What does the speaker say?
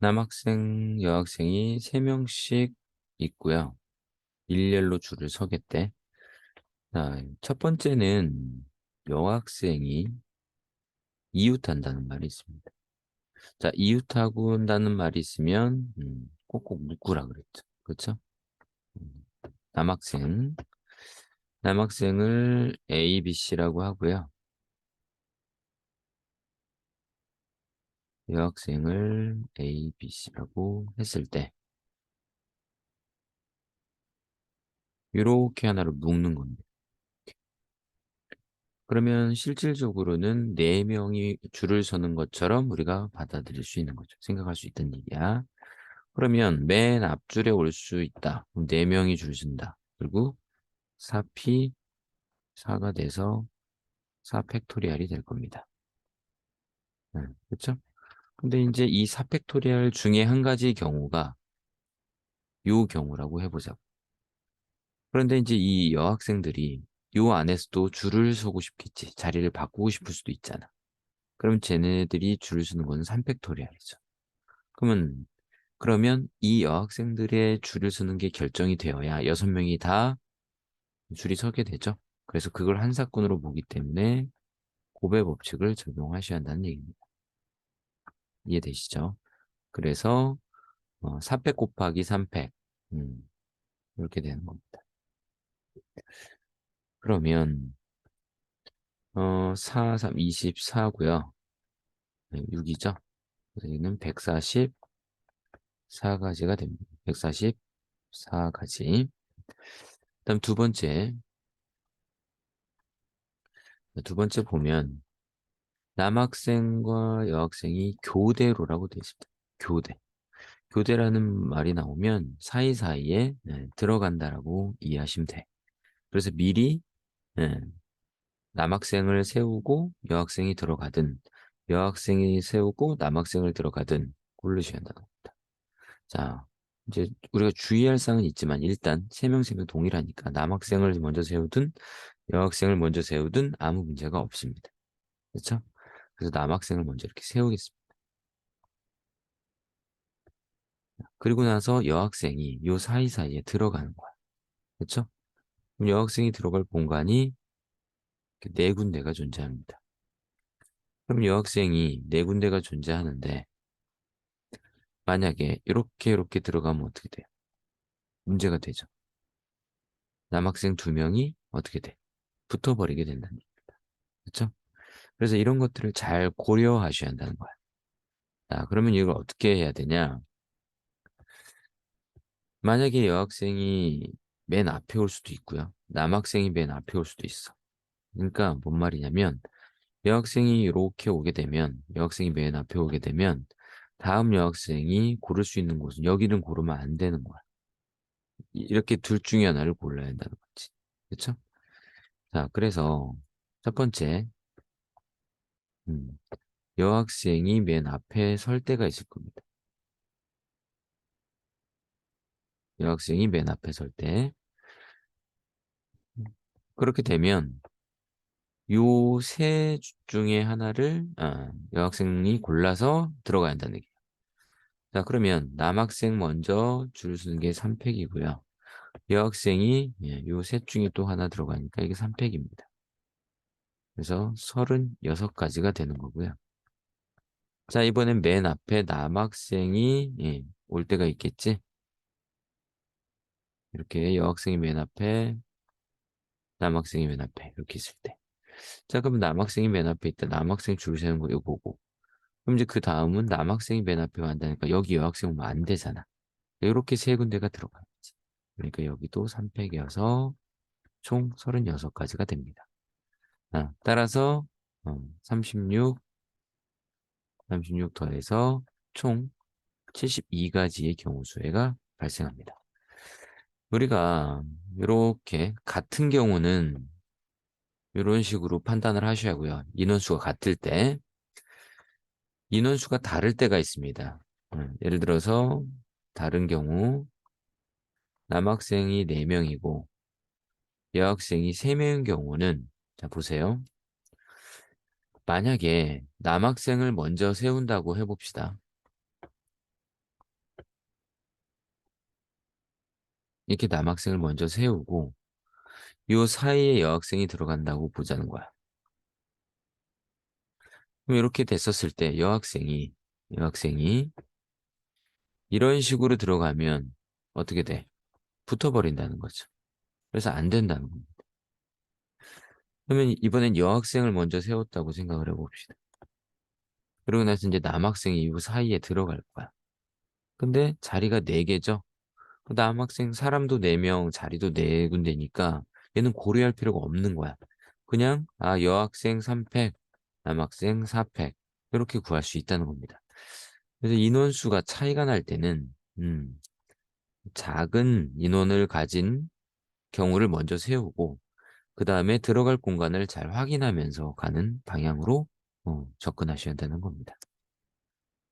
남학생, 여학생이 3명씩 있고요. 일렬로 줄을 서겠대. 자, 첫 번째는 여학생이 이웃한다는 말이 있습니다. 자, 이웃하고한다는 말이 있으면 꼭꼭 묶으라 그랬죠. 그렇죠? 음, 남학생, 남학생을 A, B, C라고 하고요. 여학생을 A, B, C라고 했을 때 이렇게 하나로 묶는 겁니다. 그러면 실질적으로는 네 명이 줄을 서는 것처럼 우리가 받아들일 수 있는 거죠. 생각할 수 있다는 얘기야. 그러면 맨 앞줄에 올 수 있다. 그럼 네 명이 줄 선다. 그리고 4p 4가 돼서 4 팩토리얼이 될 겁니다. 그렇죠? 근데 이제 이 4 팩토리얼 중에 한 가지 경우가 요 경우라고 해보자고. 그런데 이제 이 여학생들이 요 안에서도 줄을 서고 싶겠지. 자리를 바꾸고 싶을 수도 있잖아. 그럼 쟤네들이 줄을 서는 건 3팩토리얼이죠. 그러면 이 여학생들의 줄을 서는 게 결정이 되어야 6명이 다 줄이 서게 되죠. 그래서 그걸 한 사건으로 보기 때문에 고배 법칙을 적용하셔야 한다는 얘기입니다. 이해되시죠? 그래서 4팩 곱하기 3팩 이렇게 되는 겁니다. 그러면 4, 3, 24고요. 6이죠. 여기는 144가지가 됩니다. 144가지. 다음 두 번째 보면 남학생과 여학생이 교대로라고 되어 있습니다. 교대. 교대라는 말이 나오면 사이사이에 들어간다라고 이해하시면 돼. 그래서 미리 예, 남학생을 세우고 여학생이 들어가든 여학생이 세우고 남학생을 들어가든 고르셔야 한다는 겁니다. 자, 이제 우리가 주의할 사항은 있지만 일단 세 명 동일하니까 남학생을 먼저 세우든 여학생을 먼저 세우든 아무 문제가 없습니다. 그렇죠? 그래서 남학생을 먼저 이렇게 세우겠습니다. 그리고 나서 여학생이 요 사이사이에 들어가는 거야. 그렇죠? 그럼 여학생이 들어갈 공간이 네 군데가 존재합니다. 그럼 여학생이 네 군데가 존재하는데 만약에 이렇게 들어가면 어떻게 돼요? 문제가 되죠. 남학생 2명이 어떻게 돼? 붙어버리게 된다는 얘기입니다. 그렇죠? 그래서 이런 것들을 잘 고려하셔야 한다는 거야. 자, 그러면 이걸 어떻게 해야 되냐? 만약에 여학생이 맨 앞에 올 수도 있고요. 남학생이 맨 앞에 올 수도 있어. 그러니까 뭔 말이냐면 여학생이 이렇게 오게 되면 여학생이 맨 앞에 오게 되면 다음 여학생이 고를 수 있는 곳은 여기는 고르면 안 되는 거야. 이렇게 둘 중에 하나를 골라야 한다는 거지. 그렇죠? 자, 그래서 첫 번째 음, 여학생이 맨 앞에 설 때가 있을 겁니다. 여학생이 맨 앞에 설 때. 그렇게 되면 요 세 중에 하나를 여학생이 골라서 들어가야 한다는 얘기예요. 자, 그러면 남학생 먼저 줄 서는 게 3팩이고요. 여학생이 요 셋 중에 또 하나 들어가니까 이게 3팩입니다. 그래서 36가지가 되는 거고요. 자, 이번엔 맨 앞에 남학생이 올 때가 있겠지? 이렇게 여학생이 맨 앞에, 남학생이 맨 앞에 이렇게 있을 때. 자, 그럼 남학생이 맨 앞에 있다. 남학생 줄 세는 거 이거 보고. 그럼 이제 그 다음은 남학생이 맨 앞에 간다니까 여기 여학생 오면 안 되잖아. 이렇게 세 군데가 들어가야지. 그러니까 여기도 3팩이어서 총 36가지가 됩니다. 따라서 36, 36 더해서 총 72가지의 경우 수가 발생합니다. 우리가 이렇게 같은 경우는 이런 식으로 판단을 하셔야 하고요. 인원수가 같을 때, 인원수가 다를 때가 있습니다. 예를 들어서 다른 경우 남학생이 4명이고 여학생이 3명인 경우는 자 보세요. 만약에 남학생을 먼저 세운다고 해봅시다. 이렇게 남학생을 먼저 세우고 요 사이에 여학생이 들어간다고 보자는 거야. 그럼 이렇게 됐었을 때 여학생이 이런 식으로 들어가면 어떻게 돼? 붙어버린다는 거죠. 그래서 안 된다는 겁니다. 그러면 이번엔 여학생을 먼저 세웠다고 생각을 해봅시다. 그러고 나서 이제 남학생이 이 사이에 들어갈 거야. 근데 자리가 4개죠? 남학생 사람도 4명, 자리도 4군데니까 얘는 고려할 필요가 없는 거야. 그냥 여학생 3팩, 남학생 4팩 이렇게 구할 수 있다는 겁니다. 그래서 인원수가 차이가 날 때는 작은 인원을 가진 경우를 먼저 세우고 그 다음에 들어갈 공간을 잘 확인하면서 가는 방향으로 접근하셔야 되는 겁니다.